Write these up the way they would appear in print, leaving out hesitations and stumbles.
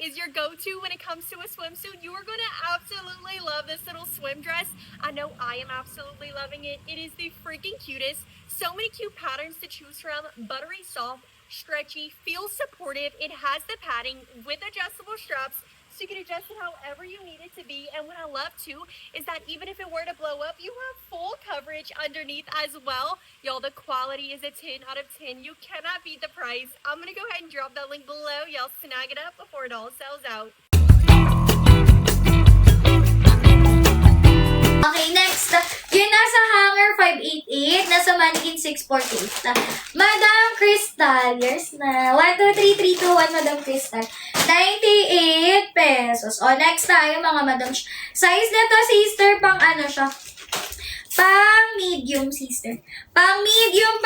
is your go-to when it comes to a swimsuit. You are going to absolutely love this little swim dress. I know I am absolutely loving it. It is the freaking cutest. So many cute patterns to choose from. Buttery soft, stretchy, feels supportive. It has the padding with adjustable straps, so you can adjust it however you need it to be. And what I love too is that even if it were to blow up, you have full coverage underneath as well. Y'all, the quality is a 10 out of 10. You cannot beat the price. I'm gonna go ahead and drop that link below. Y'all snag it up before it all sells out. Okay, next. Yung nasa hanger 588, nasa mannequin 648. Madam Crystal, yes na. 1, 2, 3, 3, 2, 1, Madam Crystal. 98 pesos. O, next tayo mga madam. Size na to, sister, pang ano siya? Pang medium, sister. Pang medium.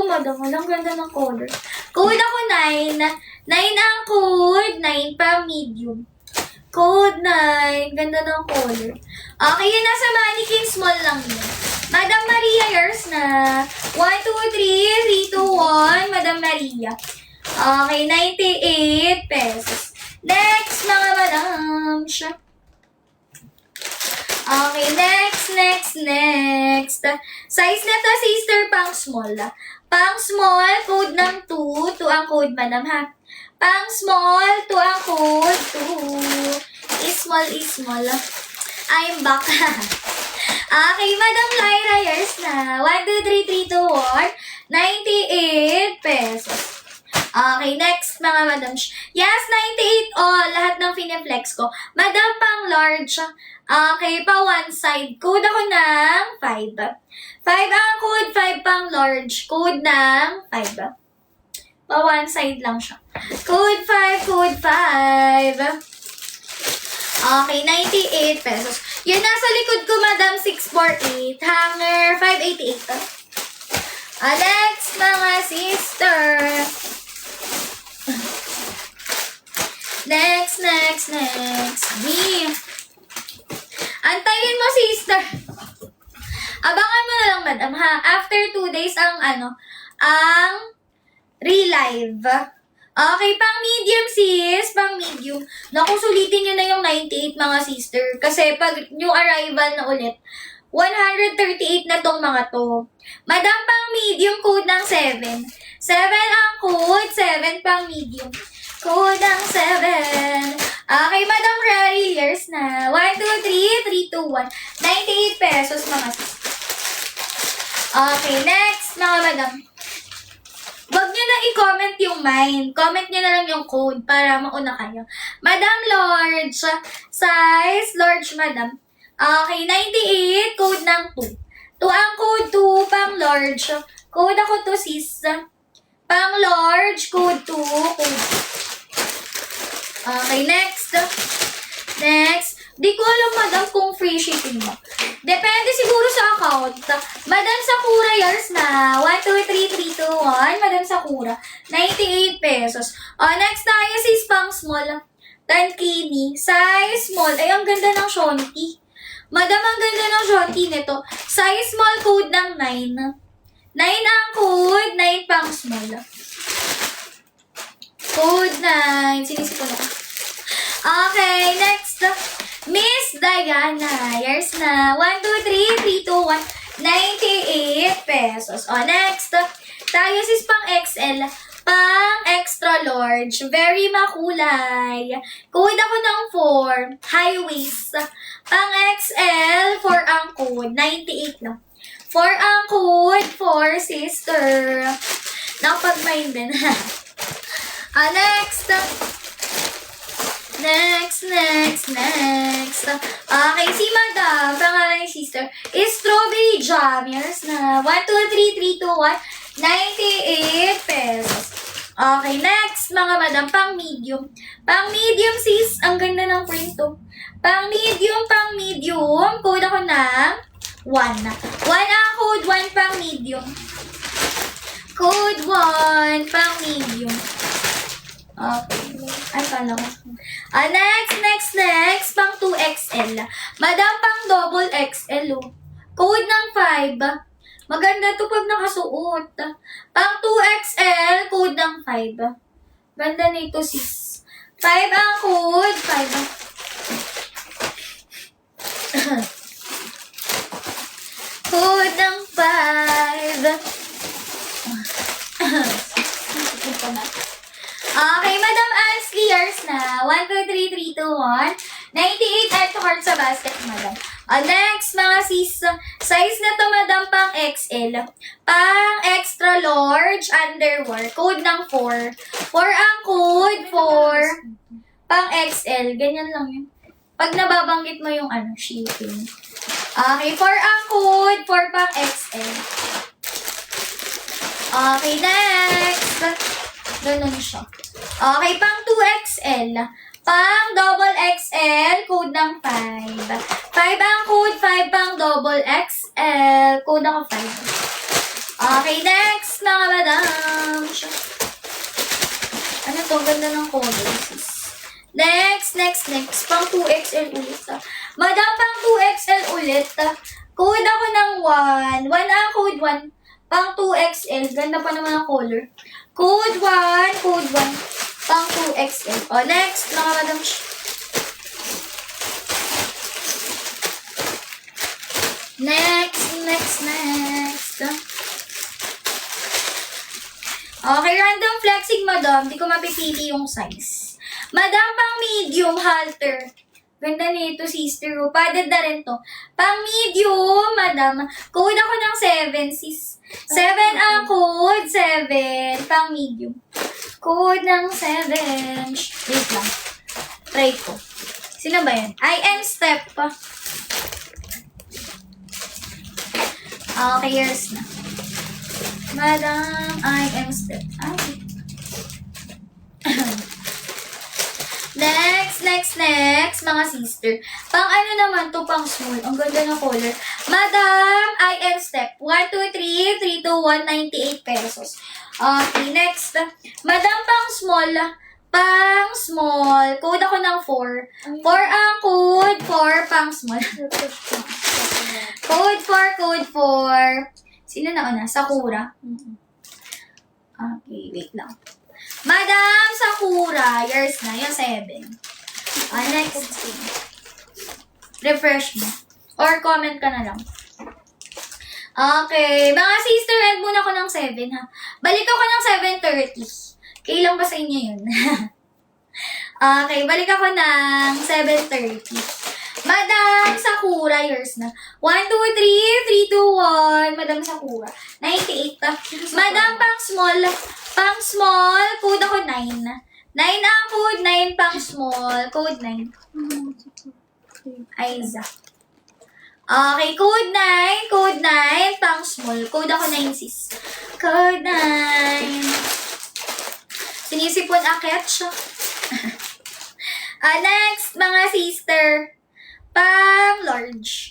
Madam, walang ganda ng color. Code ako 9. 9 ang code. 9 pang medium. Code 9. Ganda ng color. Okay, yun nasa mannequin small lang yun. Madam Maria, yours na. 1, 2, 3, 3, 2, 1. Madam Maria. Okay, 98 pesos. Next, mga madam. Okay, next. Size na to, sister, pang small. Pang small, code ng 2. 2 ang code, madam, ha? Pang small, 2 ang code. 2. Small. I'm back. Okay, Madam Lyra, yours na. 1, 2, 3, 3, 2, 1. 98 pesos. Okay, next mga madam. Yes, 98 all. Lahat ng fineflex ko. Madam, pang large. Okay, pa one side. Code ako ng 5. 5 ang code, 5 pang large. Code ng 5. Pa one side lang siya. Code 5. Okay, 98 pesos. Yun, nasa likod ko, madam, 648. Hanger, 588. Next, mga sister. Next. B. Antayin mo, sister. Abangan mo na lang, madam, ha? After 2 days, ang relive. Okay, pang medium, sis. Pang medium. Naku, sulitin nyo na yung 98, mga sister. Kasi pag new arrival na ulit, 138 na tong mga to. Madam, pang medium, code ng 7. 7 ang code. 7 pang medium. Code ng 7. Okay, Madam Ray, years na. 1, 2, 3, 3, 2, 1. 98 pesos, mga sister. Okay, next, mga madam. Wag nyo na i-comment yung mine. Comment nyo na lang yung code para mauna kayo. Madam Large. Size large, madam. Okay, 98. Code ng 2. 2 ang code, 2 pang large. Code ako to, sis. Pang large, code 2. Code. Okay, next. Di ko alam, madam, kung free shipping mo. Depende siguro sa account. Madam Sakura, yours na. 1, 2, 3, 3, 2, 1. Madam Sakura. 98 pesos. Next tayo, sis, pang small. Tankini. Size small. Ay, ang ganda ng shonti. Madam, ang ganda ng shonti nito. Size small, code ng 9. 9 ang code. 9 pang small. Code 9. Sinisip ko na. Okay, next. Miss Diana, yours na. 1, 2, 3, 3, 2, 1. 98 pesos. Next. Tayo sis pang XL. Pang extra large. Very makulay. Code ako ng 4. High waist. Pang XL, 4 ang code. 98 lang. 4 ang code. 4, sister. Nakapag-mind din. Next. Okay, si madam, pangalan ni sister, is strawberry jam. Yes na. 1, 2, 3, 3, 2, 1. 98 pesos. Okay, next, mga madam, pang medium. Pang medium, sis. Ang ganda ng print to. Pang medium. Code ako ng 1. 1 ang code, 1 pang medium. Code 1 pang medium. Okay. Ay, pala ko. Next. Pang 2XL. Madam, pang double XL. Code ng 5. Maganda to pag nakasuot. Pang 2XL, code ng 5. Ganda nito, sis. 5 ang code. 5 ang... code ng 5. Okay, Madam Ansley, yours na. 1, 2, 3, 3, 2, 1. 98 add to cart sa basket, Madam. Next, mga sis, size na to, Madam, pang XL. Pang extra large underwear. Code ng 4. 4 ang code, 4. Pang XL. Ganyan lang yun. Pag nababanggit mo yung shipping. Okay, 4 ang code, 4 pang XL. Okay, next. Ganun siya. Okay, pang 2XL. Pang double XL, code ng 5. 5 ang code, 5 pang double XL, code ng 5. Okay, next, mga madam. Ano to? Ganda ng color, sis. Next. Pang 2XL ulit. Madam, pang 2XL ulit. Code ako ng 1. 1 ang code 1. Pang 2XL. Ganda pa naman ang color. Code 1. Pang 2XL. Next, mga madam. Next. Okay, random flexing, madam. Di ko mapipili yung size. Madam, pang medium halter. Ganda nito, sister. Padded na rin to. Pang medium, madam. Code ako ng 7, sis. 7 ang code. 7. Pang medium. Code ng 7. Wait lang. Try ko. Sino ba yan? I am step. Okay, yours na. Madam, I am step. Next, mga sister. Pang ano naman to, pang small. Ang ganda ng color. Madam, I am step. 1, 2, 3, 3, 2, 1, 98 pesos. Okay, next. Madam, pang small. Code ako ng 4. 4 ang code. 4 pang small. Code 4. Sino na una? Sakura. Okay, wait lang. Madam Sakura, yours na. Yung 7. Next. Refresh mo. Or comment ka na lang. Okay. Mga sister, end muna ko ng 7, ha? Balik ako ng 7:30. Kailan ba sa inyo yun? Okay, balik ako ng 7:30. Madam Sakura, yours na. 1, 2, 3, 3, 2, 1. Madam Sakura. 98. Madam pang small, code ako 9. 9 ang code, 9 pang small, code 9. Aiza. Okay, code 9, pang small, code ako 9, sis. Code 9. Sinisipon akit siya. Next, mga sister. Pang large.